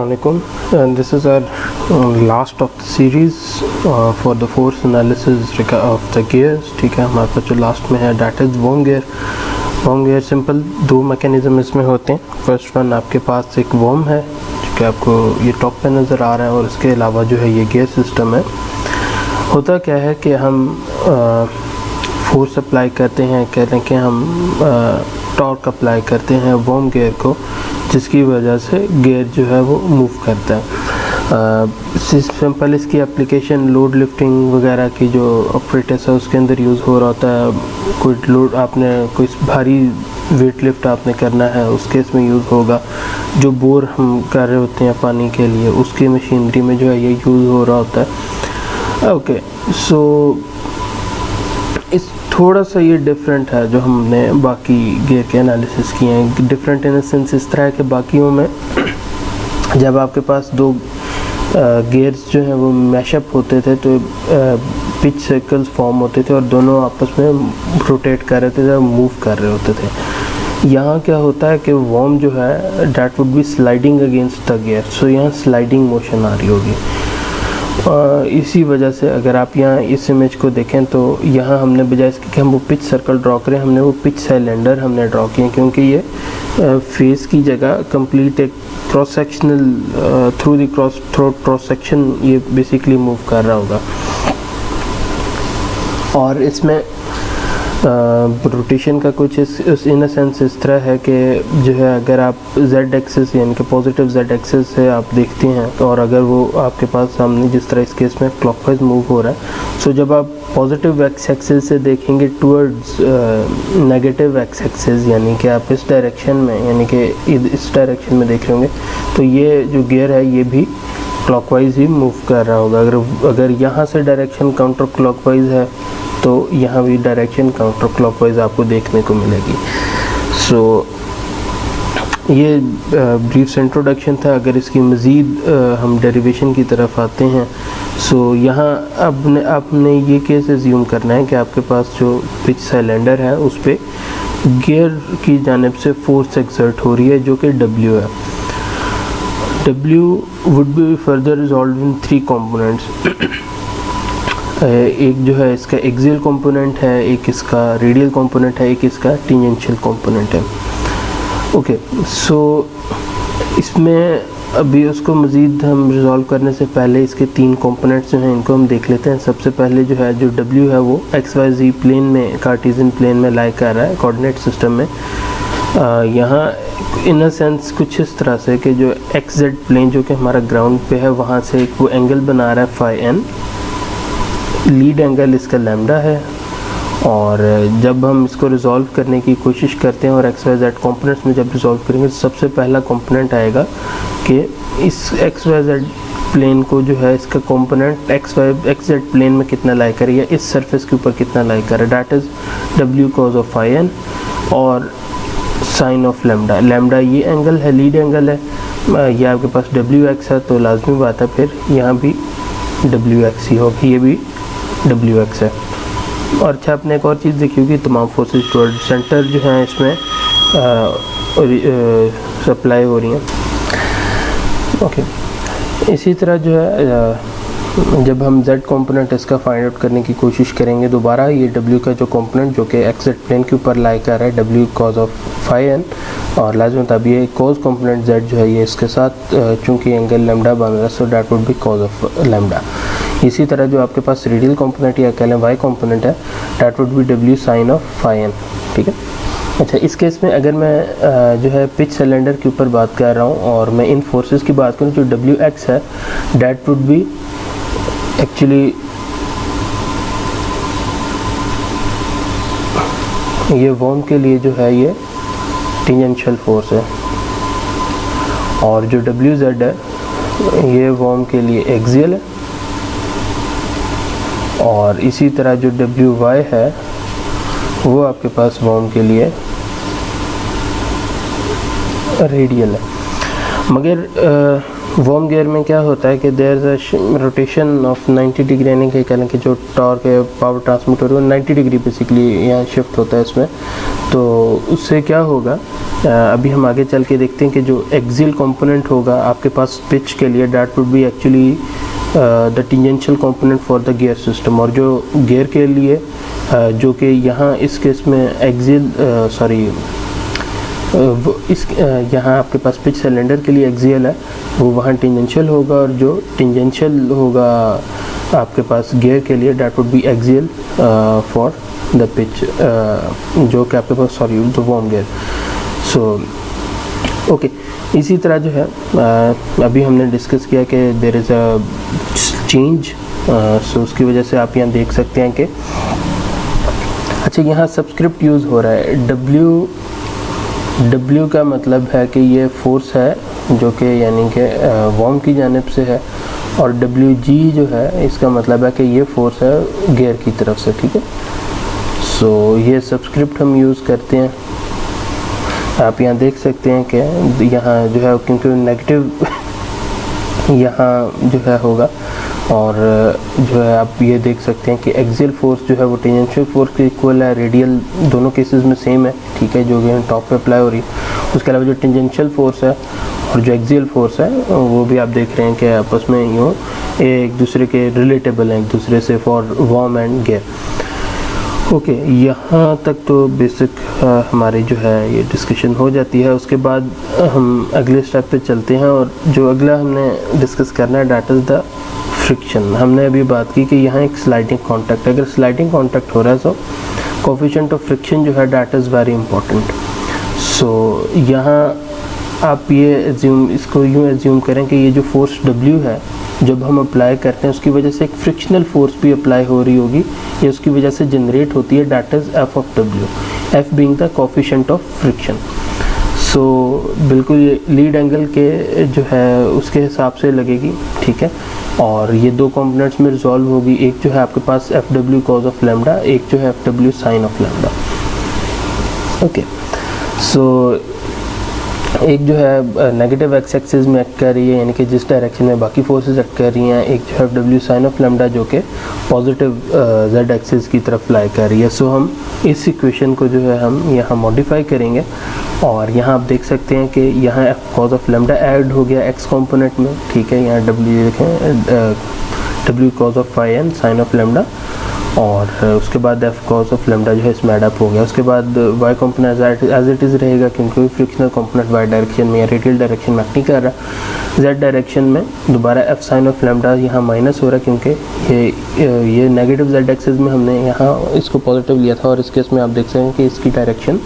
Assalamualaikum, and this is our last of the series for the force analysis of the gears. ठीक है, हमारे पास जो last में है that is worm gear. Worm gear simple दो mechanism इसमें होते हैं. फर्स्ट वन आपके पास एक वर्म है जो कि आपको ये टॉप पे नज़र आ रहा है, और इसके अलावा जो है ये गियर सिस्टम है. होता क्या है कि हम फोर्स अप्लाई करते हैं, कह रहे हैं कि हम टॉर्क अप्लाई करते हैं वर्म गियर को, जिसकी वजह से गियर जो है वो मूव करता है. सिंपल इसकी एप्लीकेशन लोड लिफ्टिंग वगैरह की जो ऑपरेटर्स है उसके अंदर यूज़ हो रहा होता है. कोई लोड आपने कोई भारी वेट लिफ्ट आपने करना है उस केस में यूज़ होगा. जो बोर हम कर रहे होते हैं पानी के लिए उसकी मशीनरी में जो है ये यूज़ हो रहा होता है. ओके, सो इस थोड़ा सा ये डिफरेंट है जो हमने बाकी गियर के एनालिसिस किए हैं. डिफरेंट इन सेंस इस तरह है कि बाकियों में जब आपके पास दो गियर्स जो हैं वो मैशअप होते थे तो पिच सर्कल्स फॉर्म होते थे और दोनों आपस में रोटेट कर रहे थे, मूव कर रहे होते थे. यहाँ क्या होता है कि वर्म जो है that would be sliding against the gear. So यहाँ स्लाइडिंग मोशन आ रही होगी. इसी वजह से अगर आप यहाँ इस इमेज को देखें तो यहाँ हमने बजाय इसके कि हम वो पिच सर्कल ड्रॉ करें, हमने वो पिच सिलेंडर हमने ड्रॉ किए, क्योंकि ये फेस की जगह कंप्लीट एक cross sectional through the cross section ये बेसिकली मूव कर रहा होगा. और इसमें रोटेशन का कुछ इस इन सेंस इस तरह है कि जो है अगर आप z एक्सिस यानी कि पॉजिटिव z एक्सिस से आप देखते हैं तो, और अगर वो आपके पास सामने जिस तरह इस केस में क्लॉकवाइज मूव हो रहा है, सो जब आप पॉजिटिव एक्स एक्सिस से देखेंगे टूवर्ड्स नेगेटिव एक्स एक्सिस यानी कि आप इस डायरेक्शन में यानी कि इस डायरेक्शन में देख रहे होंगे तो ये जो गियर है ये भी क्लॉकवाइज ही मूव कर रहा होगा. अगर यहाँ से डायरेक्शन काउंटर क्लॉकवाइज है तो यहाँ भी डायरेक्शन काउंटर क्लॉकवाइज आपको देखने को मिलेगी. सो ये ब्रीफ इंट्रोडक्शन था. अगर इसकी मज़ीद हम डेरिवेशन की तरफ आते हैं, सो यहाँ आपने ये केस एज्यूम करना है कि आपके पास जो पिच सिलेंडर है उस पर गियर की जानिब से फोर्स एक्सर्ट हो रही है जो कि W है. W would be further resolved in 3 components. एक जो है इसका एक्सियल कंपोनेंट है, एक इसका रेडियल कंपोनेंट है, एक इसका टेंजेंशियल कंपोनेंट है. ओके, सो इसमें अभी उसको मज़ीद हम रिज़ॉल्व करने से पहले इसके 3 कंपोनेंट्स जो हैं इनको हम देख लेते हैं. सबसे पहले जो है जो W है वो XYZ प्लेन में कार्टेशियन प्लेन में लाई कर रहा है कोऑर्डिनेट सिस्टम में. यहाँ इन अ सेंस कुछ इस तरह से कि जो XZ प्लेन जो कि हमारा ग्राउंड पे है वहाँ से एक वो एंगल बना रहा है फाई n. लीड एंगल इसका लैम्डा है. और जब हम इसको रिज़ॉल्व करने की कोशिश करते हैं और XYZ कंपोनेंट्स में जब रिज़ॉल्व करेंगे तो सबसे पहला कंपोनेंट आएगा कि इस XYZ प्लेन को जो है इसका कंपोनेंट XZ प्लेन में कितना लाई करे या इस सरफेस के ऊपर कितना लाई करे. That is W cos of phi n और साइन ऑफ लैम्डा. लैम्डा ये एंगल है, लीड एंगल है. ये आपके पास WX है तो लाजमी बात है फिर यहाँ भी WX ही होगी, ये भी WX है. और अच्छा आपने एक और चीज़ देखी होगी, तमाम फोर्सेस टुवर्ड सेंटर जो हैं इसमें सप्लाई हो रही हैं. ओके, इसी तरह जो है जब हम Z कंपोनेंट इसका फाइंड आउट करने की कोशिश करेंगे दोबारा, ये W का जो कंपोनेंट जो कि XZ प्लेन के ऊपर लाई कर रहा है W cos of phi n, और लाजमी तब ये कॉज कंपोनेंट Z जो है ये इसके साथ चूँकि एंगल लैम्डा बन रहा है सो that would be cause of lambda. इसी तरह जो आपके पास रेडियल कंपोनेंट या कह लें Y कंपोनेंट है that would be W sine of phi n. ठीक है. अच्छा, इस केस में अगर मैं जो है पिच सिलेंडर के ऊपर बात कर रहा हूँ और मैं इन फोर्सेस की बात करूँ, जो WX है डैट वुड बी एक्चुअली ये वर्म के लिए जो है ये टेंजेंशियल फोर्स है, और जो WZ है ये वर्म के लिए एक्सियल है, और इसी तरह जो WY है वो आपके पास वर्म के लिए रेडियल है. मगर वार्म गियर में क्या होता है कि there is a rotation of 90 degree, यानी कि कहने कि जो टॉर्क है पावर ट्रांसमिटर वो 90 डिग्री बेसिकली यहाँ शिफ्ट होता है इसमें। तो उससे क्या होगा, अभी हम आगे चल के देखते हैं कि जो एक्सियल कंपोनेंट होगा आपके पास पिच के लिए, that would B actually the tangential component for the gear system. और जो गियर के लिए जो कि यहाँ इस केस में एक्सियल यहाँ आपके पास पिच सिलेंडर के लिए एक्सियल है, वो वहाँ टेंजेंशियल होगा, और जो टेंजेंशियल होगा आपके पास गियर के लिए that would be axial for the pitch, जो कि आपके पास the worm gear. So okay, इसी तरह जो है अभी हमने डिस्कस किया कि there is a change, so उसकी वजह से आप यहाँ देख सकते हैं कि अच्छा यहाँ सबस्क्रिप्ट यूज़ हो रहा है। W का मतलब है कि ये फोर्स है जो कि यानी कि वार्म की जानिब से है, और WG जो है इसका मतलब है कि ये फोर्स है गियर की तरफ से, ठीक है। सो ये सबस्क्रिप्ट हम यूज़ करते हैं। आप यहाँ देख सकते हैं कि यहाँ जो है क्योंकि नेगेटिव यहाँ जो है होगा, और जो है आप ये देख सकते हैं कि एक्सियल फोर्स जो है वो टेंजेंशियल फोर्स के इक्वल है, रेडियल दोनों केसेस में सेम है, ठीक है, जो कि टॉप पे अप्लाई हो रही है। उसके अलावा जो टेंजेंशियल फोर्स है और जो एक्सियल फोर्स है वो भी आप देख रहे हैं कि आपस में यूँ एक दूसरे के रिलेटेबल हैं एक दूसरे से for warm and gear. Okay, यहाँ तक तो बेसिक हमारी जो है ये डिस्कशन हो जाती है। उसके बाद हम अगले स्टेप पे चलते हैं, और जो अगला हमने डिस्कस करना है दैट इज़ द फ्रिक्शन। हमने अभी बात की कि यहाँ एक स्लाइडिंग कॉन्टैक्ट, अगर स्लाइडिंग कॉन्टैक्ट हो रहा है तो कोफिशिएंट ऑफ फ्रिक्शन जो है दैट इज़ वेरी इंपॉर्टेंट। सो यहाँ आप ये इसको यूँ एज्यूम करें कि ये जो फोर्स W है जब हम अप्लाई करते हैं उसकी वजह से एक फ्रिक्शनल फोर्स भी अप्लाई हो रही होगी, ये उसकी वजह से जनरेट होती है, that is F of W, F being the coefficient of friction. So बिल्कुल ये लीड एंगल के जो है उसके हिसाब से लगेगी, ठीक है, और ये दो कंपोनेंट्स में रिजॉल्व होगी। एक जो है आपके पास FW कॉज ऑफ लैम्डा, एक जो है FW sine of lambda. Okay, so एक जो है नेगेटिव एक्स एक्सिस में एक्ट कर रही है, यानी कि जिस डायरेक्शन में बाकी फोर्सेस एक्ट कर रही हैं, एक जो है W साइन ऑफ लैम्डा जो कि पॉजिटिव Z एक्सिस की तरफ लाई कर रही है। सो हम इस इक्वेशन को जो है हम यहाँ मॉडिफाई करेंगे, और यहाँ आप देख सकते हैं कि यहाँ F cause of lambda add हो गया एक्स कंपोनेंट में, ठीक है, यहाँ W देखें W cos of phi N sine of lambda, और उसके बाद F कॉज ऑफ लैम्डा जो है इसमें एडअप हो गया। उसके बाद Y component as it is रहेगा, क्योंकि फ्रिक्शनल कंपोनेंट Y डायरेक्शन में या रेडियल डायरेक्शन में एक्ट नहीं कर रहा। Z डायरेक्शन में दोबारा F साइन ऑफ लैम्डा यहाँ माइनस हो रहा है, क्योंकि ये नेगेटिव Z एक्सिस में हमने यहाँ इसको पॉजिटिव लिया था, और इस केस में आप देख सकते हैं कि इसकी डायरेक्शन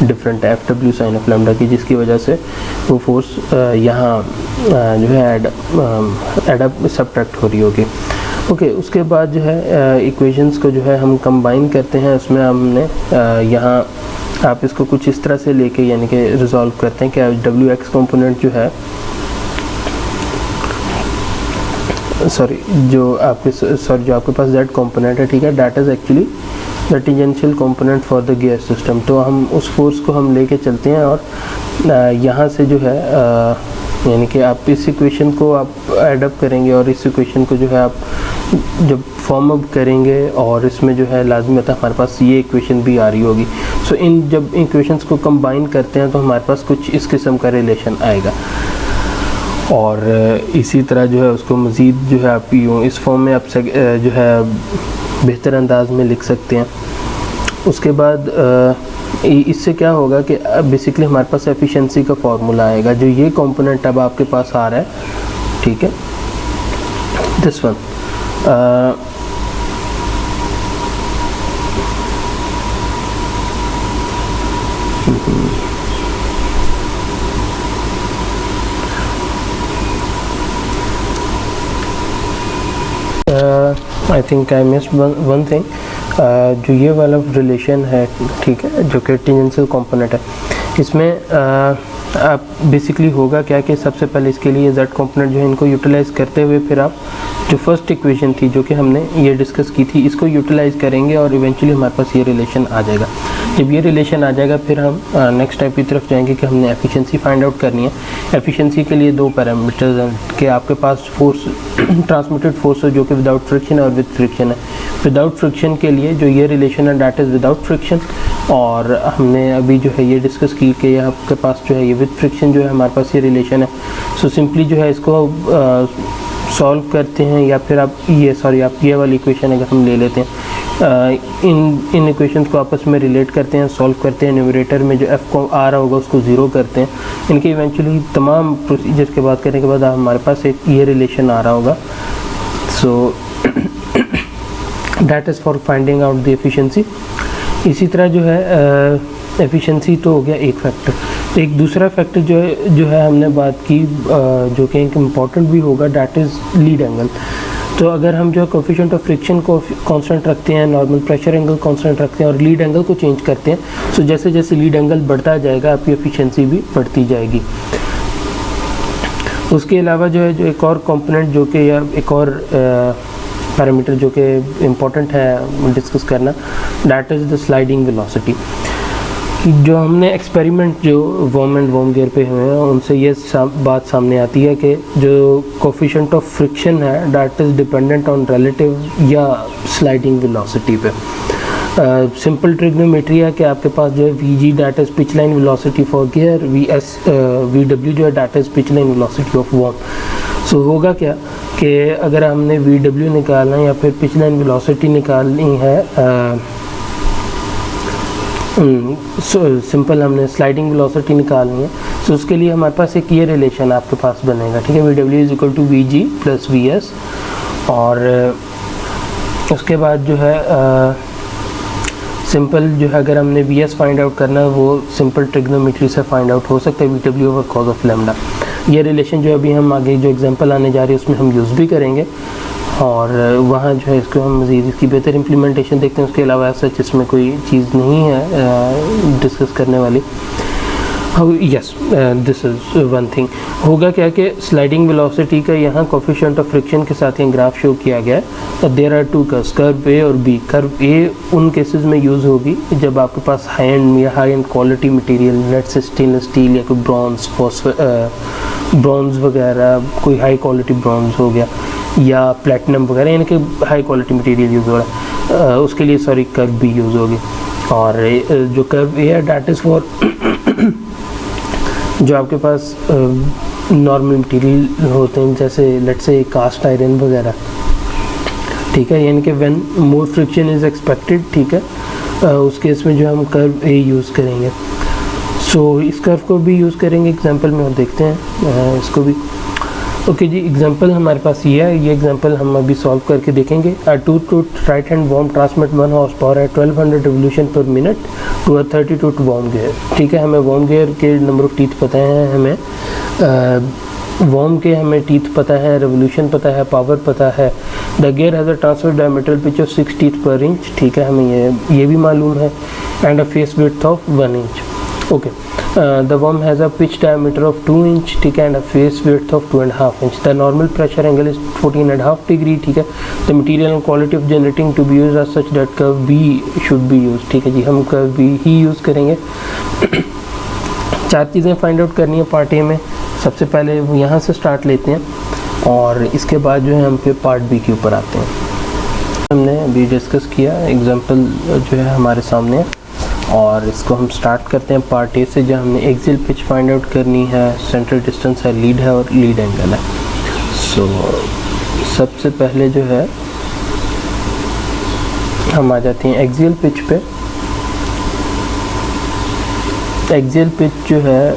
डिफरेंट है FW साइन ऑफ लैम्डा की, जिसकी वजह से वो फोर्स यहाँ जो है एडअप सब्ट्रैक्ट हो रही होगी। ओके, उसके बाद जो है इक्वेशंस को जो है हम कंबाइन करते हैं। उसमें हमने यहाँ आप इसको कुछ इस तरह से लेके यानी कि रिजॉल्व करते हैं कि डब्ल्यू एक्स कंपोनेंट जो है जो आपके पास जेड कंपोनेंट है, ठीक है, that is actually the tangential component for the gear system. तो हम उस फोर्स को हम लेके चलते हैं, और यहाँ से जो है यानी कि आप इस इक्वेशन को आप एडअप करेंगे, और इस इक्वेशन को जो है आप जब फॉर्म अप करेंगे, और इसमें जो है लाजमी होता है हमारे पास ये इक्वेशन भी आ रही होगी। सो जब इक्वेशंस को कंबाइन करते हैं तो हमारे पास कुछ इस किस्म का रिलेशन आएगा, और इसी तरह जो है उसको मज़ीद जो है आप यूँ इस फॉर्म में आप जो है बेहतर अंदाज में लिख सकते हैं। उसके बाद इससे क्या होगा कि बेसिकली हमारे पास एफिशिएंसी का फार्मूला आएगा। जो ये कंपोनेंट अब आपके पास आ रहा है, ठीक है, this one, I think I missed one thing. जो ये वाला रिलेशन है, ठीक है, जो कि टेंजेंशियल कंपोनेंट है, इसमें आप बेसिकली होगा क्या कि सबसे पहले इसके लिए z कंपोनेंट जो है इनको यूटिलाइज़ करते हुए फिर आप जो फर्स्ट इक्वेशन थी जो कि हमने ये डिस्कस की थी इसको यूटिलाइज़ करेंगे और इवेंचुअली हमारे पास ये रिलेशन आ जाएगा। जब ये रिलेशन आ जाएगा फिर हम नेक्स्ट स्टेप की तरफ जाएंगे कि हमने एफिशिएंसी फाइंड आउट करनी है। एफिशिएंसी के लिए दो पैरामीटर्स हैं कि आपके पास फोर्स ट्रांसमिटेड फोर्स है जो कि विदाउट फ्रिक्शन और विद फ्रिक्शन है। विदाउट फ्रिक्शन के लिए जो ये रिलेशन है दैट इज़ विदाउट फ्रिक्शन, और हमने अभी जो है ये डिस्कस की कि आपके पास जो है ये विद फ्रिक्शन जो है हमारे पास ये रिलेशन है। सो सिंपली जो है इसको सॉल्व करते हैं, या फिर आप ये वाली इक्वेशन अगर हम ले लेते हैं, इन इक्वेशंस को आपस में रिलेट करते हैं, सॉल्व करते हैं, न्यूमरेटर में जो एफ को आ रहा होगा उसको ज़ीरो करते हैं। इनके इवेंचुअली तमाम प्रोसीजर्स के बाद करने के बाद हमारे पास एक ये रिलेशन आ रहा होगा। So that is for finding out the efficiency. इसी तरह जो है एफिशिएंसी तो हो गया एक फैक्टर। एक दूसरा फैक्टर जो है हमने बात की जो कि एक इम्पॉर्टेंट भी होगा दैट इज़ लीड एंगल। तो अगर हम जो कोफिशिएंट ऑफ फ्रिक्शन को कांस्टेंट रखते हैं, नॉर्मल प्रेशर एंगल कांस्टेंट रखते हैं और लीड एंगल को चेंज करते हैं, सो जैसे जैसे लीड एंगल बढ़ता जाएगा आपकी एफिशिएंसी भी बढ़ती जाएगी। उसके अलावा जो है जो एक और कंपोनेंट जो कि या एक और पैरामीटर जो कि इम्पोर्टेंट है डिस्कस करना that is the sliding velocity. जो हमने एक्सपेरिमेंट जो वॉर्म एंड वॉर्म गियर पे हुए हैं उनसे ये बात सामने आती है कि जो कोफिशिएंट ऑफ फ्रिक्शन है that is dependent on relative या स्लाइडिंग वेलोसिटी पे। सिंपल ट्रिग्नोमेट्री है कि आपके पास जो है Vg that is pitch line velocity for gear, Vw जो है that is pitch line velocity of worm. So होगा क्या कि अगर हमने Vw निकालना है या फिर पिच लाइन वेलोसिटी निकालनी है, सिंपल हमने स्लाइडिंग वेलोसिटी निकालनी है, सो उसके लिए हमारे पास एक ये रिलेशन आपके पास बनेगा, ठीक है, Vw is equal to Vg plus Vs। और उसके बाद जो है सिंपल जो है अगर हमने Vs फाइंड आउट करना है वो सिंपल ट्रिग्नोमेट्री से फाइंड आउट हो सकता है, Vw over cause of lambda. ये रिलेशन जो है अभी हम आगे जो एग्जांपल आने जा रही है उसमें हम यूज़ भी करेंगे और वहाँ जो है इसको हम मज़ीद इसकी बेहतर इम्प्लीमेंटेशन देखते हैं। उसके अलावा ऐसा इसमें कोई चीज़ नहीं है डिस्कस करने वाली। Yes this is one thing. होगा क्या कि स्लाइडिंग वेलोसिटी का यहाँ कोफिशिएंट ऑफ फ्रिक्शन के साथ यहाँ ग्राफ शो किया गया है। There are two curves, curve a और बी। कर्व ए उन केसेस में यूज़ होगी जब आपके पास हाई एंड या high and quality material let's say stainless steel या कोई ब्रॉन्ज वगैरह, कोई हाई क्वालिटी ब्रॉन्ज हो गया या प्लेटिनम वगैरह, यानी कि हाई क्वालिटी मटेरियल यूज़ हो रहा है, उसके लिए कर्व बी यूज़ होगी। और जो कर्व ए है डैट इज़ फॉर जो आपके पास नॉर्मल मटेरियल होते हैं जैसे लेट्स से कास्ट आयरन वगैरह, ठीक है, यानी कि when more friction is expected, ठीक है, उस केस में जो हम कर्व ए यूज़ करेंगे। सो इस कर्व को भी यूज़ करेंगे एग्जांपल में और देखते हैं इसको भी। ओके जी, एग्जांपल हमारे पास ये है, ये एग्जांपल हम अभी सॉल्व करके देखेंगे। A 2 right hand worm transmit 1 horse power है 1200 revolution per minute to a 32 worm gear, ठीक है। हमें वॉर्म गियर के नंबर ऑफ टीथ पता है, हमें वॉर्म के हमें टीथ पता है, रेवोल्यूशन पता है, पावर पता है। The gear has a transfer diameter pitch of 6 teeth per inch, ठीक है, हमें ये भी मालूम है। And a face width of 1 inch, okay. The worm has a pitch diameter of 2 inch, ठीक है, and a face width of 2.5 inch. The normal pressure angle is 14.5 degree, ठीक है। The material and quality of generating to be used as such that curve B should be used, ठीक है जी, हम curve B ही use करेंगे। 4 चीज़ें find out करनी है part A में। सबसे पहले यहाँ से स्टार्ट लेते हैं और इसके बाद जो है हम फिर पार्ट बी के ऊपर आते हैं। हमने अभी डिस्कस किया एग्जाम्पल जो है हमारे सामने है और इसको हम स्टार्ट करते हैं पार्ट ए से, जहाँ हमने एक्सियल पिच फाइंड आउट करनी है, सेंट्रल डिस्टेंस है, लीड है और लीड एंगल है। सो सबसे पहले जो है हम आ जाते हैं एक्सियल पिच पे। एक्सियल पिच जो है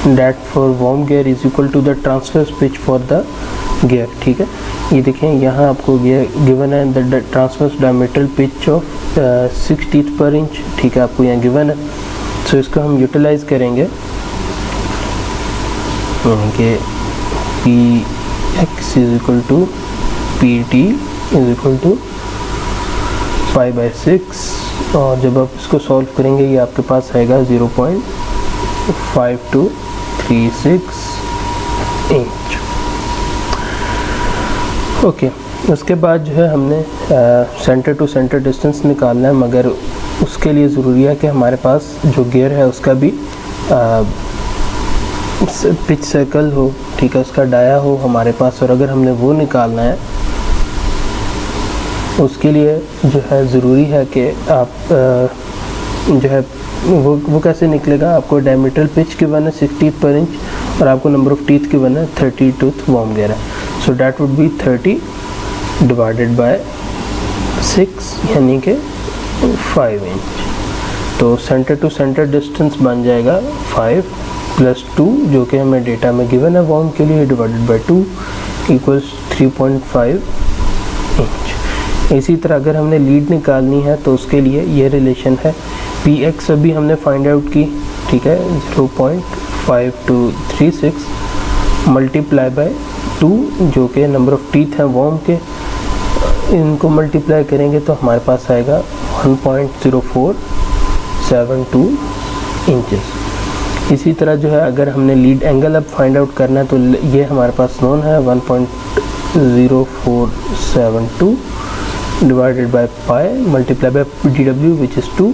that for worm gear is equal to the transverse pitch for the gear, ठीक है। ये देखें यहाँ आपको गिवन है the transverse diameter pitch of 6 teeth per inch, ठीक है, आपको यहाँ गिवन है। सो इसको हम यूटिलाइज करेंगे कि P X is equal to P T is equal to 5/6 और जब आप इसको सॉल्व करेंगे ये आपके पास आएगा 0.5236 इंच। ओके, उसके बाद जो है हमने सेंटर टू सेंटर डिस्टेंस निकालना है, मगर उसके लिए ज़रूरी है कि हमारे पास जो गियर है उसका भी पिच सर्कल हो, ठीक है, उसका डाया हो हमारे पास। और अगर हमने वो निकालना है उसके लिए जो है ज़रूरी है कि आप जो है वो कैसे निकलेगा। आपको डायमीटर पिच गिवन है 60 पर इंच और आपको नंबर ऑफ टीथ गिवन है 30 टूथ वॉर्म गियर है। सो that would B 30 divided by 6 यानी कि 5 इंच। तो सेंटर टू सेंटर डिस्टेंस बन जाएगा 5 + 2 जो कि हमें डेटा में गिवन है वॉर्म के लिए, डिवाइडेड बाय 2 इक्वल्स 3.5 इंच। इसी तरह अगर हमने लीड निकालनी है तो उसके लिए ये रिलेशन है, Px अभी हमने फाइंड आउट की, ठीक है, 0.5236 मल्टीप्लाई बाय 2 जो कि नंबर ऑफ टीथ हैं वॉर्म के, इनको मल्टीप्लाई करेंगे तो हमारे पास आएगा 1.0472 इंचेस। इसी तरह जो है अगर हमने लीड एंगल अब फाइंड आउट करना है तो ये हमारे पास नोन है 1.0472 divided by pi multiply by DW which is 2।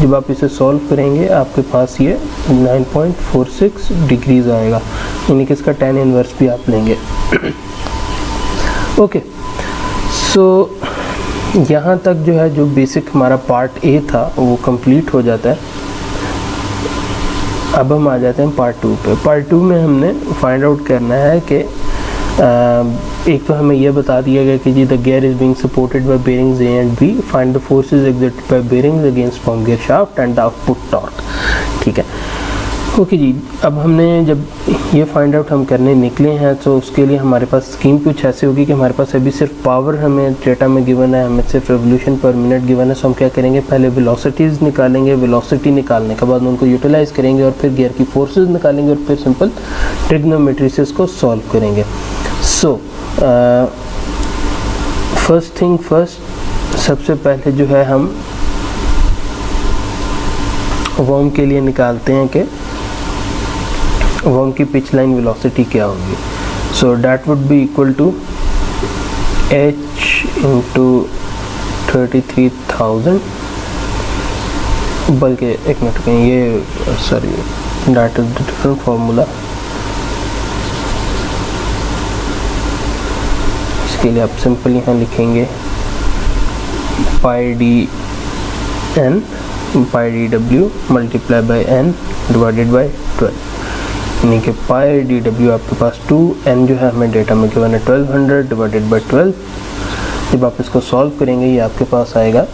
जब आप इसे सॉल्व करेंगे आपके पास ये 9.46 डिग्रीज आएगा, यानी कि इसका tan इनवर्स भी आप लेंगे। ओके, सो यहाँ तक जो है जो बेसिक हमारा पार्ट A था वो कंप्लीट हो जाता है। अब हम आ जाते हैं पार्ट 2 पे। पार्ट 2 में हमने फाइंड आउट करना है कि एक तो हमें यह बता दिया गया कि जी the gear is being supported by bearings a and b, find the forces exerted by bearings against worm gear shaft and the output torque, ठीक है। ओके जी, अब हमने जब ये फाइंड आउट हम करने निकले हैं तो उसके लिए हमारे पास स्कीम कुछ ऐसे होगी कि हमारे पास अभी सिर्फ पावर हमें डेटा में गिवन है, हमें सिर्फ रेवोल्यूशन पर मिनट गिवन है। सो हम क्या करेंगे, पहले वेलोसिटीज़ निकालेंगे, वेलोसिटी निकालने के बाद उनको यूटिलाइज़ करेंगे और फिर गियर की फोर्सेस निकालेंगे और फिर सिंपल ट्रिग्नोमेट्री से इसको सॉल्व करेंगे। सो फर्स्ट थिंग फर्स्ट, सबसे पहले जो है हम वॉर्म के लिए निकालते हैं कि वॉर्म की पिच लाइन वेलोसिटी क्या होगी। So that would be equal to h into 33,000, बल्कि एक मिनट कहीं ये sorry that is different formula. इसके लिए आप सिंपल यहाँ लिखेंगे pi dw multiply by n divided by 12, यानी कि पाई dw आपके पास 2, n जो है हमें डेटा में गिवन है 1200 डिवाइडेड बाई 12। जब आप इसको सॉल्व करेंगे ये आपके पास आएगा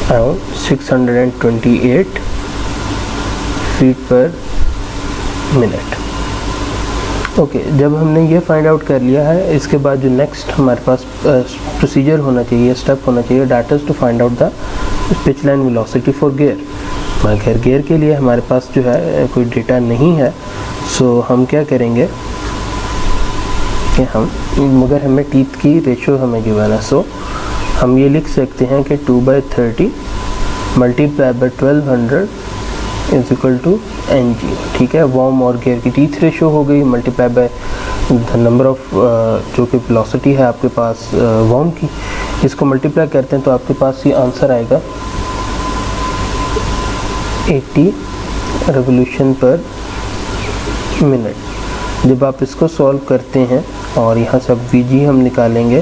अराउंड 628 फीट पर मिनट। ओके, जब हमने ये फाइंड आउट कर लिया है, इसके बाद जो नेक्स्ट हमारे पास प्रोसीजर होना चाहिए, स्टेप होना चाहिए, that is to find out the pitch line velocity for gear. मगर गियर के लिए हमारे पास जो है कोई डेटा नहीं है, सो हम क्या करेंगे कि मगर हमें टीथ की रेशो हमें गिवन है, सो हम ये लिख सकते हैं कि 2/30 multiply by 1200 is equal to NG, ठीक है। वॉर्म और गियर की टीथ रेशो हो गई, multiply by the number of जो कि वेलोसिटी है आपके पास वॉर्म की, इसको मल्टीप्लाई करते हैं तो आपके पास ये आंसर आएगा 80 रेवोल्यूशन पर मिनट। जब आप इसको सॉल्व करते हैं और यहाँ से अब VG हम निकालेंगे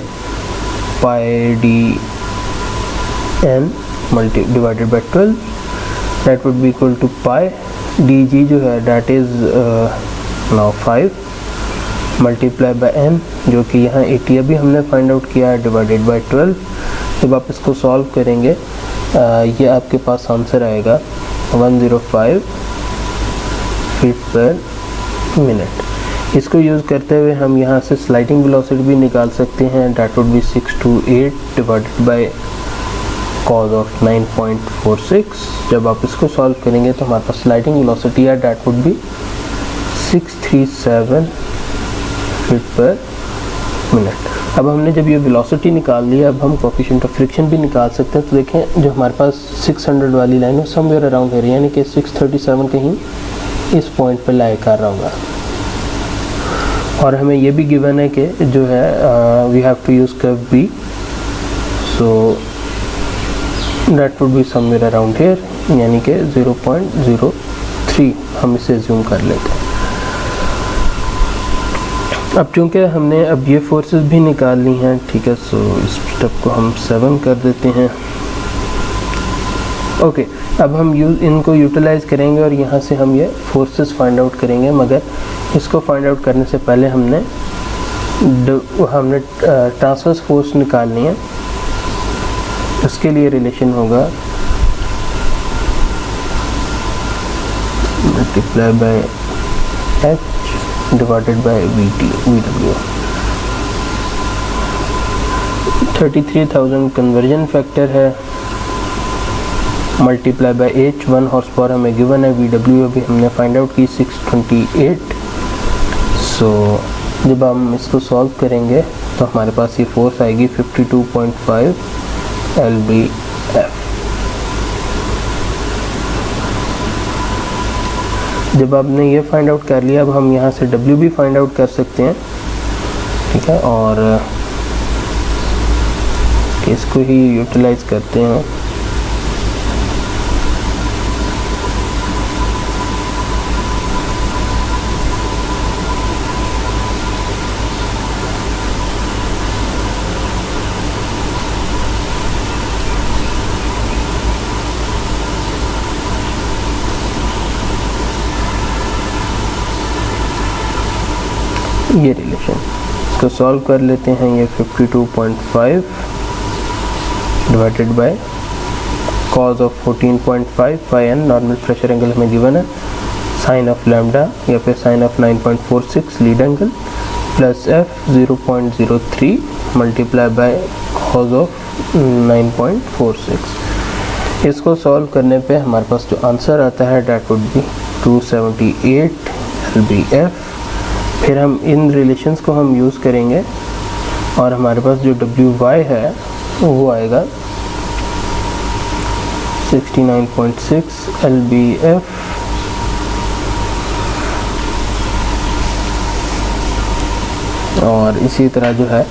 pi dn divided by 12, that would be equal to pi dg जो है that is now 5 multiply by n जो कि यहाँ 80 अभी हमने फाइंड आउट किया है डिवाइडेड बाई 12। जब आप इसको सॉल्व करेंगे ये आपके पास आंसर आएगा 105 फीट पर मिनट। इसको यूज़ करते हुए हम यहाँ से स्लाइडिंग वेलोसिटी भी निकाल सकते हैं, that would B 628 divided by cos of 9.46। जब आप इसको सॉल्व करेंगे तो हमारे पास स्लाइडिंग वेलोसिटी है, दैट वुड बी 637 फीट पर मिनट। अब हमने जब ये वेलोसिटी निकाल लिया, अब हम कोफिशिएंट ऑफ फ्रिक्शन भी निकाल सकते हैं। तो देखें जो हमारे पास 600 वाली लाइन है समवेयर अराउंड है, यानी कि 637 कहीं इस पॉइंट पे लाई कर रहा होगा। और हमें ये भी गिवन है कि जो है we have to use curve B, so that would be somewhere around here, यानी कि 0.03 हम इसे ज़ूम कर लेते हैं। अब चूँकि हमने अब ये फोर्सेस भी निकाल ली हैं, ठीक है, सो इस स्टेप को हम 7 कर देते हैं। ओके, अब हम इनको यूटिलाइज़ करेंगे और यहाँ से हम ये फोर्सेस फाइंड आउट करेंगे, मगर इसको फाइंड आउट करने से पहले हमने ट्रांसवर्स फोर्स निकालनी है। उसके लिए रिलेशन होगा multiply by h divided by VW। 33,000 conversion factor है, multiply by h 1 horse power हमें गिवन है, VW अभी हमने फाइंड आउट की 628। सो जब हम इसको सॉल्व करेंगे तो हमारे पास ये फोर्स आएगी 52.5 lbf। जब आपने ये फाइंड आउट कर लिया, अब हम यहाँ से W भी फाइंड आउट कर सकते हैं, ठीक है, और इसको ही यूटिलाइज करते हैं। ये रिलेशन इसको सॉल्व कर लेते हैं। ये 52.5 divided by cos of 14.5 pi N, normal pressure angle हमें गिवन है, साइन ऑफ लैम्डा या फिर sine of 9.46 lead angle, plus F 0.03 multiply by cos of 9.46। इसको सॉल्व करने पे हमारे पास जो आंसर आता है डेट वुड बी 278 lbf। फिर हम इन रिलेशंस को हम यूज़ करेंगे और हमारे पास जो WY है वो आएगा 69.6 lbf। और इसी तरह जो है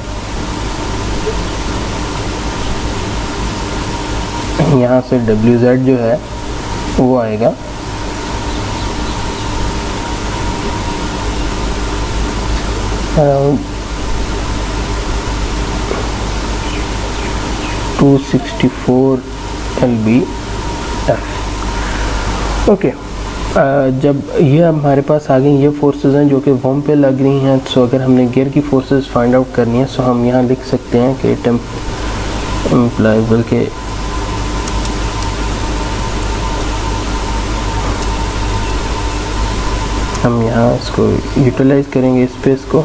यहाँ से WZ जो है वो आएगा अराउंड 264 lbf। ओके, जब ये हमारे पास आ गई, ये फोर्सेस हैं जो कि वॉर्म पे लग रही हैं। सो अगर हमने गियर की फोर्सेस फाइंड आउट करनी है, सो हम यहाँ लिख सकते हैं कि बल्कि हम यहाँ इसको यूटिलाइज करेंगे स्पेस को।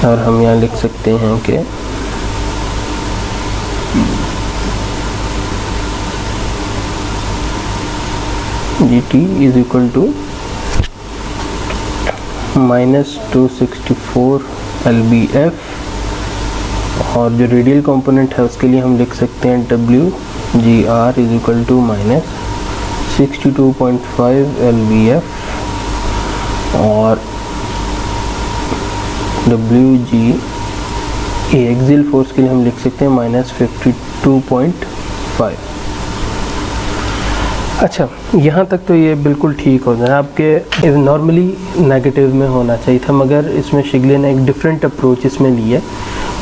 और हम यहाँ लिख सकते हैं कि GT is equal to -264 lbf। और जो रेडियल कंपोनेंट है उसके लिए हम लिख सकते हैं WGR is equal to -62.5 lbf। और WG एक्सियल फोर्स के लिए हम लिख सकते हैं -52.5। अच्छा, यहाँ तक तो ये बिल्कुल ठीक हो जाए। आपके नॉर्मली नेगेटिव में होना चाहिए था, मगर इसमें शिगले ने एक डिफरेंट अप्रोच इसमें ली है।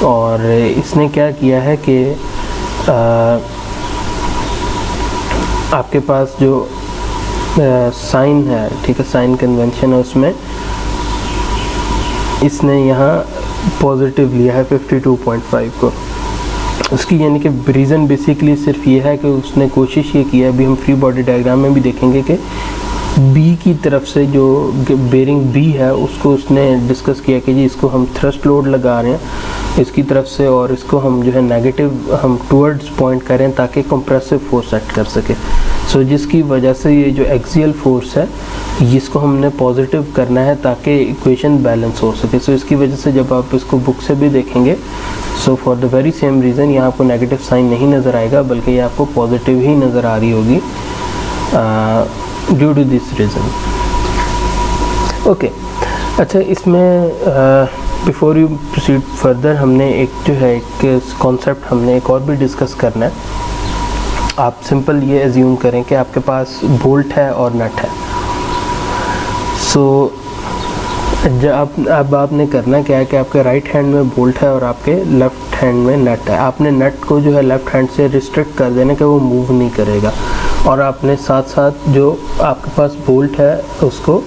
और इसने क्या किया है कि आपके पास जो साइन है, ठीक है, साइन कन्वेंशन है, उसमें इसने यहाँ पॉजिटिव लिया है 52.5 को। उसकी यानी कि रीज़न बेसिकली सिर्फ ये है कि उसने कोशिश ये की है, अभी हम फ्री बॉडी डायग्राम में भी देखेंगे कि बी की तरफ से जो बेरिंग बी है उसको उसने डिस्कस किया कि जी इसको हम थ्रस्ट लोड लगा रहे हैं इसकी तरफ से, और इसको हम जो है नेगेटिव हम टुवर्ड्स पॉइंट करें ताकि कंप्रेसिव फोर्स एक्ट कर सके। सो जिसकी वजह से ये जो एक्सियल फोर्स है इसको हमने पॉजिटिव करना है ताकि इक्वेशन बैलेंस हो सके। सो इसकी वजह से जब आप इसको बुक से भी देखेंगे, so for the very same reason यहाँ आपको नेगेटिव साइन नहीं नज़र आएगा, बल्कि ये आपको पॉजिटिव ही नज़र आ रही होगी due to this reason. Okay, अच्छा, इसमें बिफोर यू प्रोसीड फर्दर हमने एक जो है एक कॉन्सेप्ट हमने एक और भी डिस्कस करना है। आप सिंपल ये एज्यूम करें कि आपके पास बोल्ट है और नट है। सो अब आपने करना क्या है कि आपके राइट हैंड में बोल्ट है और आपके लेफ़्ट हैंड में नट है। आपने नट को जो है लेफ़्ट हैंड से रिस्ट्रिक्ट कर देना कि वो मूव नहीं करेगा, और आपने साथ साथ जो आपके पास बोल्ट है उसको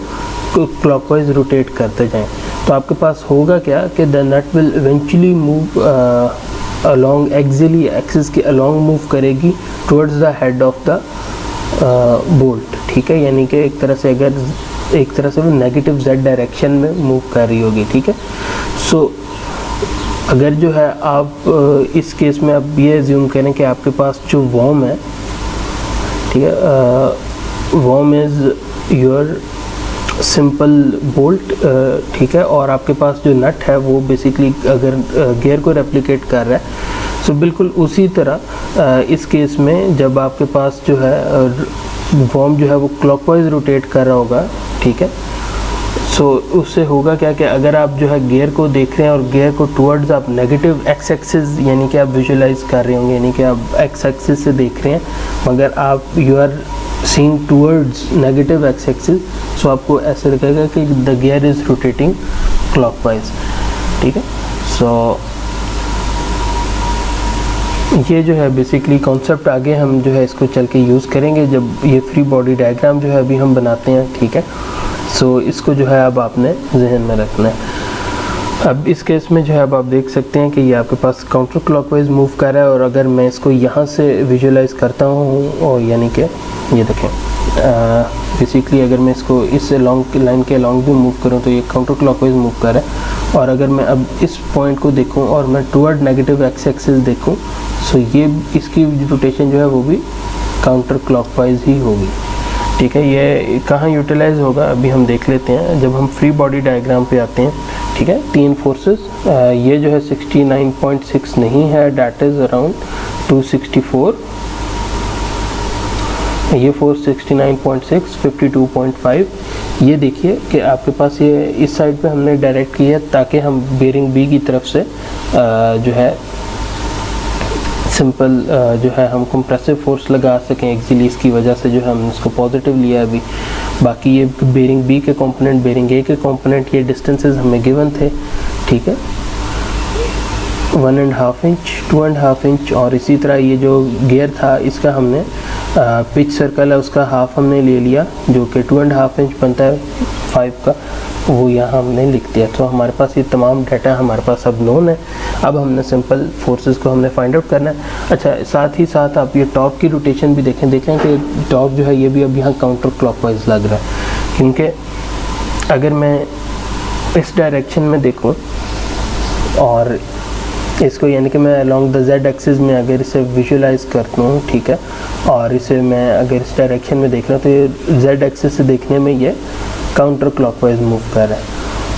क्लॉकवाइज रोटेट करते जाएं। तो आपके पास होगा क्या कि the nut will eventually move along axially axis के अलोंग मूव करेगी towards the head of the bolt, ठीक है। यानी कि एक तरह से वो नेगेटिव जेड डायरेक्शन में मूव कर रही होगी, ठीक है। सो अगर जो है आप इस केस में अब ये एज्यूम करें कि आपके पास जो वॉर्म है, ठीक है, worm is your simple bolt, ठीक है, और आपके पास जो नट है वो बेसिकली अगर गियर को रेप्लिकेट कर रहा है। सो बिल्कुल उसी तरह इस केस में जब आपके पास जो है वॉर्म जो है वो क्लॉकवाइज रोटेट कर रहा होगा, ठीक है। सो उससे होगा क्या कि अगर आप जो है गियर को देख रहे हैं और गियर को टुवर्ड्स आप नेगेटिव एक्स एक्सिस यानी कि आप विजुलाइज कर रहे होंगे, यानी कि आप एक्स एक्सिस से देख रहे हैं मगर आप you are seeing towards negative x axis, so आपको ऐसे लगेगा कि the gear is rotating clockwise, ठीक है। सो ये जो है बेसिकली कॉन्सेप्ट आगे हम जो है इसको चल के यूज़ करेंगे जब ये फ्री बॉडी डायग्राम जो है अभी हम बनाते हैं, ठीक है। सो इसको जो है अब आपने जहन में रखना है। अब इस केस में जो है अब आप देख सकते हैं कि ये आपके पास काउंटर क्लॉकवाइज मूव कर रहा है, और अगर मैं इसको यहाँ से विजुलाइज करता हूँ, और यानी कि ये देखें बेसिकली अगर मैं इसको इस लॉन्ग लाइन के अलॉन्ग भी मूव करूँ तो ये काउंटर क्लॉकवाइज मूव कर रहा है, और अगर मैं अब इस पॉइंट को देखूँ और मैं टुवर्ड नेगेटिव एक्स एक्सिस देखूँ, सो ये इसकी रोटेशन जो है वो भी काउंटर क्लॉकवाइज ही होगी, ठीक है। ये कहाँ यूटिलाइज होगा अभी हम देख लेते हैं जब हम फ्री बॉडी डायग्राम पे आते हैं, ठीक है। तीन फोर्सेस, ये जो है 69.6 नहीं है, डैट इज़ अराउंड 264, ये फोर्स 69.6, 52.5। ये देखिए कि आपके पास ये इस साइड पे हमने डायरेक्ट किया ताकि हम बेरिंग बी की तरफ से जो है सिंपल जो है हम कंप्रेसिव फोर्स लगा सकें एक्सियली, इसकी वजह से जो है हमने इसको पॉजिटिव लिया अभी। बाकी ये बेरिंग बी के कंपोनेंट, बेरिंग ए के कंपोनेंट, ये डिस्टेंसेस हमें गिवन थे, ठीक है, 1.5 इंच, 2.5 इंच, और इसी तरह ये जो गियर था इसका हमने पिच सर्कल है उसका हाफ हमने ले लिया जो कि 2.5 इंच बनता है 5 का, वो यहाँ हमने लिख दिया। तो हमारे पास ये तमाम डाटा हमारे पास अब नोन है। अब हमने सिंपल फोर्सेस को हमने फाइंड आउट करना है। अच्छा, साथ ही साथ आप ये टॉर्क की रोटेशन भी देखें कि टॉर्क जो है ये भी अब यहाँ काउंटर क्लॉकवाइज लग रहा है, क्योंकि अगर मैं इस डायरेक्शन में देखूँ और इसको यानी कि मैं अलोंग द जेड एक्सिस में अगर इसे विजुलाइज करता हूँ, ठीक है, और इसे मैं अगर इस डायरेक्शन में देख रहा हूँ तो ये जेड एक्सिस से देखने में ये काउंटर क्लॉकवाइज मूव कर रहा है।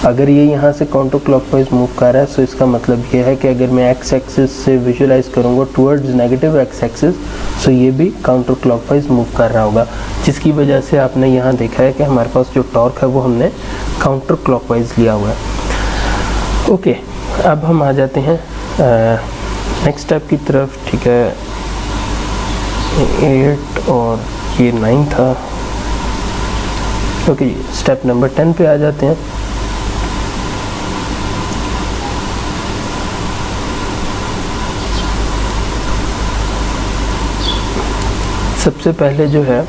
अगर ये यहाँ से काउंटर क्लॉकवाइज मूव कर रहा है तो इसका मतलब ये है कि अगर मैं एक्स एक्सिस से विजुलाइज करूँगा टुवर्ड्स नेगेटिव एक्स एक्सिस, सो ये भी काउंटर क्लॉकवाइज मूव कर रहा होगा, जिसकी वजह से आपने यहाँ देखा है कि हमारे पास जो टॉर्क है वो हमने काउंटर क्लॉकवाइज लिया हुआ है। ओके, अब हम आ जाते हैं नेक्स्ट स्टेप की तरफ, ठीक है। 8 और ये 9 था। ओके, स्टेप नंबर 10 पे आ जाते हैं। सबसे पहले जो है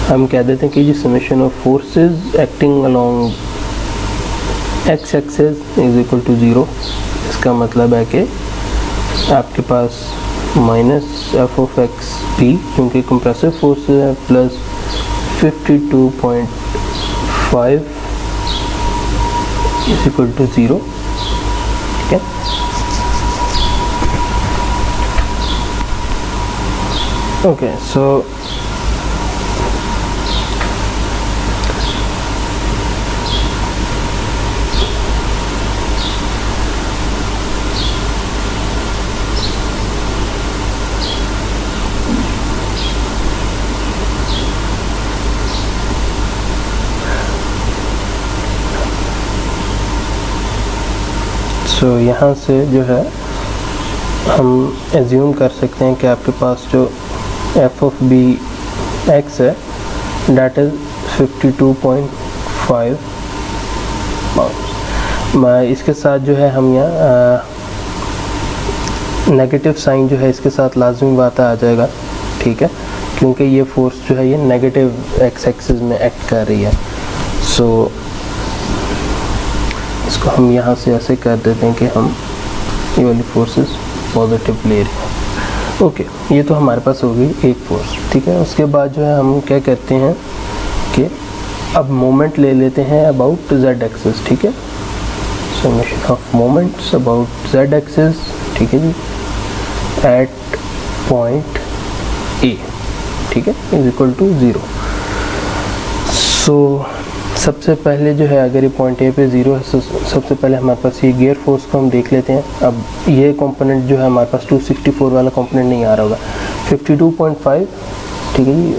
हम कह देते हैं कि ये summation of forces acting along x axis is equal to 0। इसका मतलब है कि आपके पास minus f of x p, क्योंकि कंप्रेसिव फोर्स है, प्लस 52.5 इज इक्वल टू 0, ठीक है। ओके सो यहाँ से जो है हम एज्यूम कर सकते हैं कि आपके पास जो एफ ऑफ बी एक्स है डेट इज़ 52.5 पाउंड। इसके साथ जो है हम यहाँ नेगेटिव साइन जो है इसके साथ लाजमी बात आ जाएगा, ठीक है, क्योंकि ये फोर्स जो है ये नेगेटिव एक्स एक्सिस में एक्ट कर रही है। सो इसको हम यहाँ से ऐसे कर देते हैं कि हम ये वाली फोर्सेस पॉजिटिव ले रहे हैं। ओके, ये तो हमारे पास हो गई एक फोर्स, ठीक है। उसके बाद जो है हम क्या करते हैं कि अब मोमेंट ले लेते हैं अबाउट जेड एक्सिस, ठीक है। Summation of moments about Z axis, ठीक है जी, एट पॉइंट ए, ठीक है, इज इक्वल टू 0। सो सबसे पहले जो है अगर ये पॉइंट ए पे 0 है, सबसे पहले हमारे पास ये गियर फोर्स को हम देख लेते हैं। अब ये कंपोनेंट जो है हमारे पास 264 वाला कंपोनेंट नहीं आ रहा होगा, 52.5, ठीक है जी,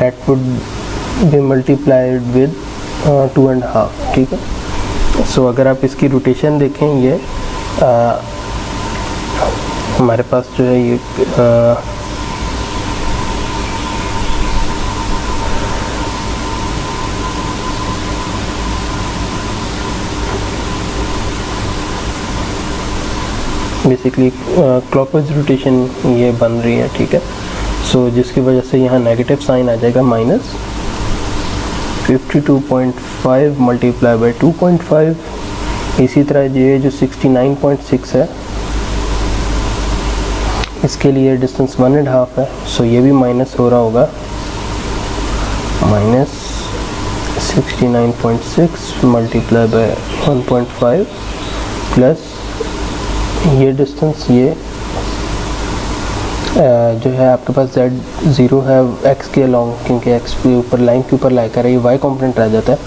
that would be multiplied with 2.5, ठीक है। सो अगर आप इसकी रोटेशन देखें, ये हमारे पास जो है ये बेसिकली क्लॉकवाइज रोटेशन ये बन रही है, ठीक है। सो जिसकी वजह से यहाँ नेगेटिव साइन आ जाएगा, माइनस 52.5 मल्टीप्लाई बाई 2.5। इसी तरह ये जो 69.6 है इसके लिए डिस्टेंस 1.5 है, सो ये भी माइनस हो रहा होगा, माइनस 69.6 मल्टीप्लाई बाई 1.5 प्लस ये डिस्टेंस, ये जो है आपके पास z0 है x के अलॉन्ग, क्योंकि x के ऊपर लाइन के ऊपर लाई कर रही है, y कंपोनेंट रह जाता है।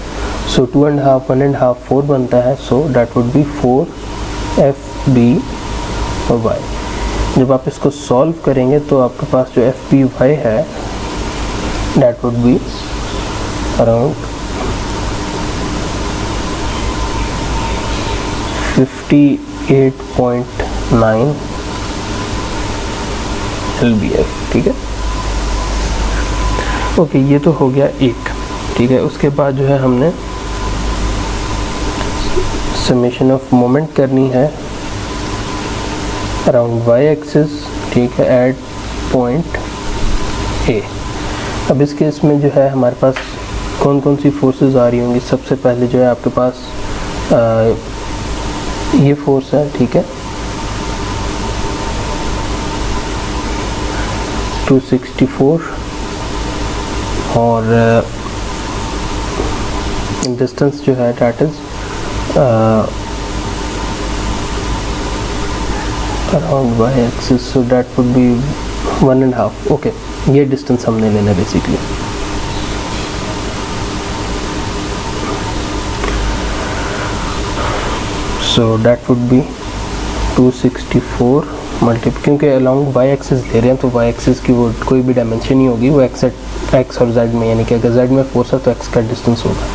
सो 2.5 1.5 4 बनता है, सो डेट वुड बी 4fb और y। जब आप इसको सॉल्व करेंगे तो आपके पास जो fby है that would be around 58.9 LBF, ठीक है। ओके, ये तो हो गया एक, ठीक है। उसके बाद जो है हमने समेशन ऑफ मोमेंट करनी है अराउंड y एक्सिस, ठीक है, एट पॉइंट A। अब इस केस में जो है हमारे पास कौन कौन सी फोर्सेस आ रही होंगी। सबसे पहले जो है आपके पास ये फोर्स है, ठीक है, 264 और डिस्टेंस जो है that is around y axis, so that would be 1.5। Okay, ये डिस्टेंस हमने लेना basically. So that would be 264 multiply, क्योंकि अलॉन्ग y एक्सिस दे रहे हैं तो y एक्सिस की वो कोई भी डायमेंशन नहीं होगी, वो x और z में, यानी कि अगर z में फोर्स है तो x का डिस्टेंस होगा।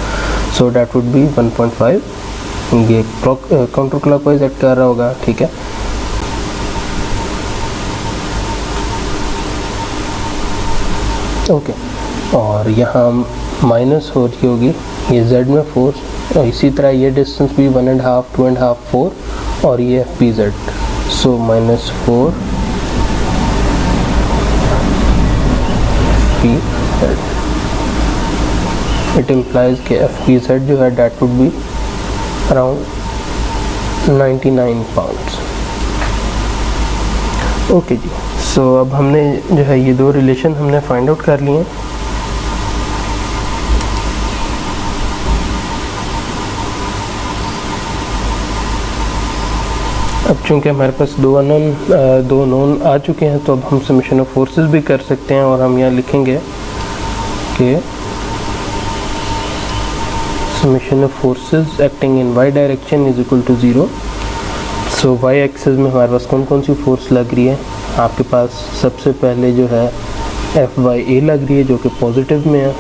सो डेट वुड बी 1.5। ये काउंटर क्लॉकवाइज एक्ट कर रहा होगा, ठीक है। ओके, और यहाँ माइनस हो रही होगी ये z में फोर्स, और इसी तरह ये डिस्टेंस भी 1.5 2.5 4 और ये FBZ, so minus 4 FBZ। It implies कि FBZ जो है that would be around 99 pounds. Okay जी, सो अब हमने जो है ये दो रिलेशन हमने फाइंड आउट कर लिए हैं। अब चूँकि हमारे पास दो नोन आ चुके हैं, तो अब हम समेशन ऑफ फोर्सेस भी कर सकते हैं, और हम यहाँ लिखेंगे कि summation of forces acting in Y direction is equal to 0। So Y axis में हमारे पास कौन कौन सी फोर्स लग रही है? आपके पास सबसे पहले जो है F/A लग रही है, जो कि पॉजिटिव में है।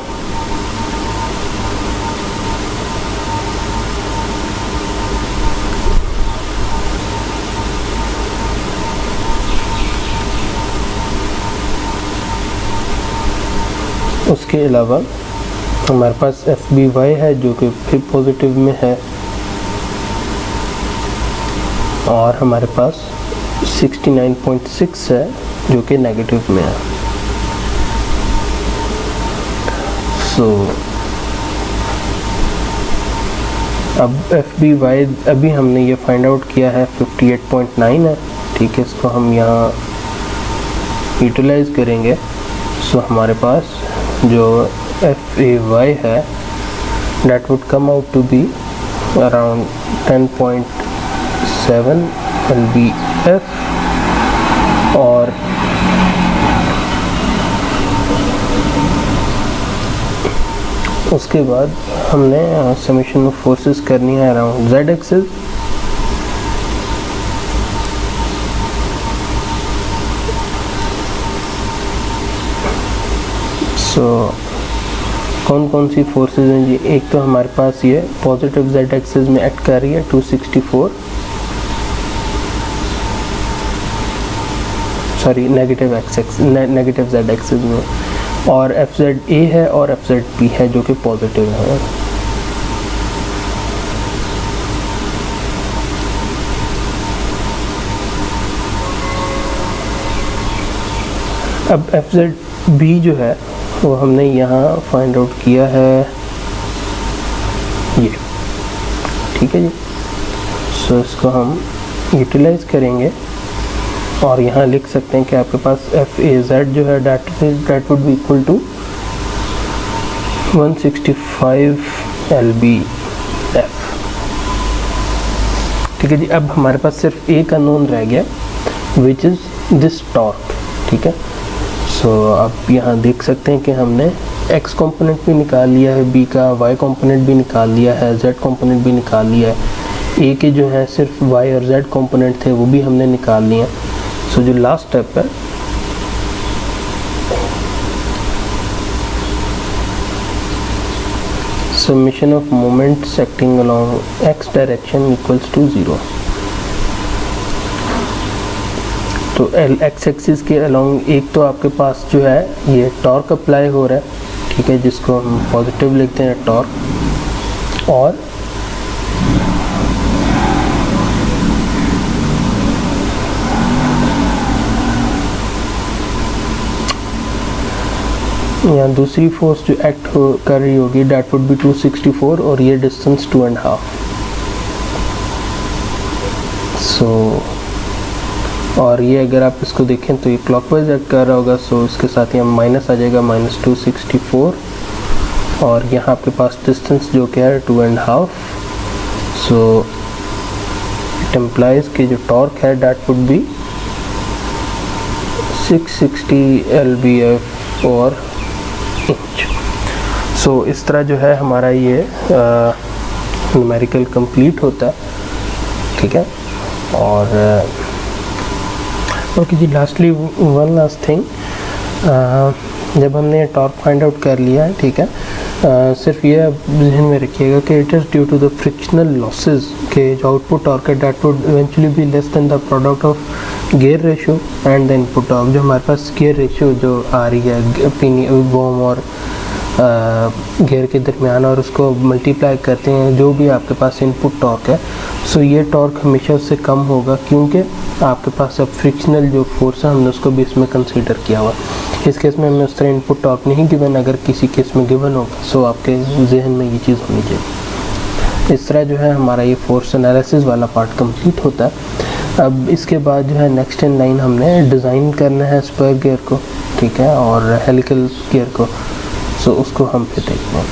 उसके अलावा हमारे पास F/B/Y है, जो कि फिर पॉजिटिव में है, और हमारे पास 69.6 है, जो कि नेगेटिव में है। सो अब F/B/Y अभी हमने ये फाइंड आउट किया है 58.9 है, ठीक है। इसको हम यहाँ यूटिलाइज करेंगे। सो हमारे पास जो F/A/Y है that would come out to be around 10.7 lbf, और उसके बाद हमने समेशन ऑफ फोर्सेस करनी है अराउंड z एक्सिस। सो कौन कौन सी फोर्सेस हैं जी? एक तो हमारे पास ये पॉजिटिव z एक्सिस में एक्ट कर रही है 264, सॉरी नेगेटिव z एक्सिस में, और Fza है और Fzb है, जो कि पॉजिटिव है। अब Fzb जो है वो हमने यहाँ फाइंड आउट किया है, ये ठीक है जी। सो इसको हम यूटिलाइज करेंगे, और यहाँ लिख सकते हैं कि आपके पास Faz जो है that would be equal to 165 lbf, ठीक है जी। अब हमारे पास सिर्फ एक अननोन रह गया, विच इज़ दिस टॉर्क, ठीक है। सो अब यहाँ देख सकते हैं कि हमने x कंपोनेंट भी निकाल लिया है, b का y कंपोनेंट भी निकाल लिया है, z कंपोनेंट भी निकाल लिया है, a के जो है सिर्फ y और z कंपोनेंट थे वो भी हमने निकाल लिए हैं। सो जो लास्ट स्टेप है, summation of moments acting along x direction equals to 0। तो x एक्सिस के अलोंग एक तो आपके पास जो है ये टॉर्क अप्लाई हो रहा है, ठीक है, जिसको हम पॉजिटिव लिखते हैं टॉर्क, और यहाँ दूसरी फोर्स जो एक्ट कर रही होगी डेट वुड बी 264, और ये डिस्टेंस 2.5। सो और ये अगर आप इसको देखें तो ये क्लॉकवाइज एक्ट कर रहा होगा, सो इसके साथ ही हम माइनस आ जाएगा, -264, और यहाँ आपके पास डिस्टेंस जो क्या है 2.5। सो इट इम्प्लाइज कि जो टॉर्क है डेट वुड बी 660 lbf और इंच। सो इस तरह जो है हमारा ये न्यूमेरिकल कंप्लीट होता है, ठीक है। और ओके जी, लास्टली वन लास्ट थिंग, जब हमने टॉर्क फाइंड आउट कर लिया है, ठीक है, सिर्फ ये ध्यान में रखिएगा कि it is due to the frictional losses के जो आउटपुट टॉर्क है that would eventually be less than the product of gear ratio and the input torque. जो हमारे पास गियर रेशियो जो आ रही है बॉम और गियर के दरमियान, और उसको मल्टीप्लाई करते हैं जो भी आपके पास इनपुट टॉर्क है, सो ये टॉर्क हमेशा उससे कम होगा, क्योंकि आपके पास अब फ्रिक्शनल जो फोर्स है हमने उसको भी इसमें कंसीडर किया हुआ। इस केस में हमें उस तरह इनपुट टॉर्क नहीं गिवन, अगर किसी केस में गिवन होगा सो आपके जहन में ये चीज़ होनी चाहिए। इस तरह जो है हमारा ये फोर्स एनालिसिस वाला पार्ट कंप्लीट होता है। अब इसके बाद जो है नेक्स्ट इन लाइन हमने डिज़ाइन करना है स्पर गियर को, ठीक है, और हेलिकल गियर को, सो उसको हम फिर देखते हैं।